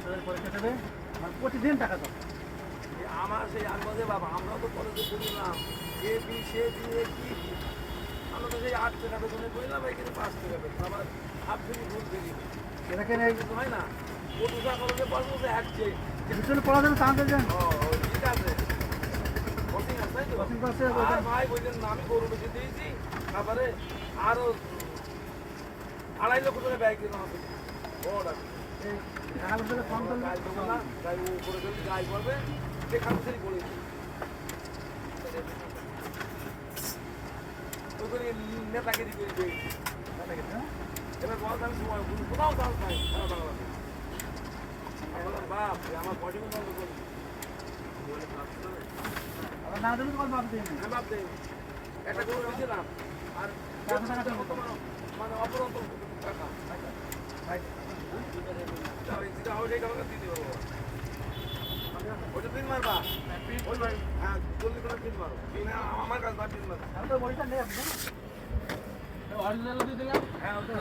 পরীক্ষা দেবে মানে প্রতিদিন টাকা দাও। আমার সেই আনবাদে বাবা আমরাও তো কলেজে পড়লাম A B say B A কি আমরা তো সেই 8 টাকা বেতনে পড়লাম এখানে 5 টাকা বেতন আবার হাফ ফিরি ভুল ফিরি এটাকে হয় না ও দুটা কলেজে পড়বো সে হাঁটছে ভিতরে পড়া যাবে তাহলে যান। ও ঠিক আছে কোচিং আছে তাই তো কোচিং আছে আর ভাই বললেন না আমি গরু বেশি দিয়েছি তারপরে আরো 2.5 লক্ষ টাকা ব্যয় দিলাম আমি ওটা এই টাকা ভিতরে কম করলে গাই দেবো না গাই উপরে যদি গাই করবে সেখান থেকে বলেছি ওখানে নেতাকে দিতে দিয়েছি এবার বল আমি সময় কোথাও চান্স নাই সারা বাংলাদেশে আমি বললাম বাপ আমার বডি বন্ধ করি আবার না দিলে কত ভাবতে আমি ভাবতে একটা গরু দিয়েছিলাম আর মানে অপরন্ত টাকা যেটা হবে সেইটা আমাকে দিয়ে দেবো ওটা পিন মারবা ওই ভাই হ্যাঁ জলদি করে পিন মারো আমার কাছে পিন মারো আমি তো বলটা নেই আপনি অরিজিনাল দিয়ে দিলাম। হ্যাঁ ওটা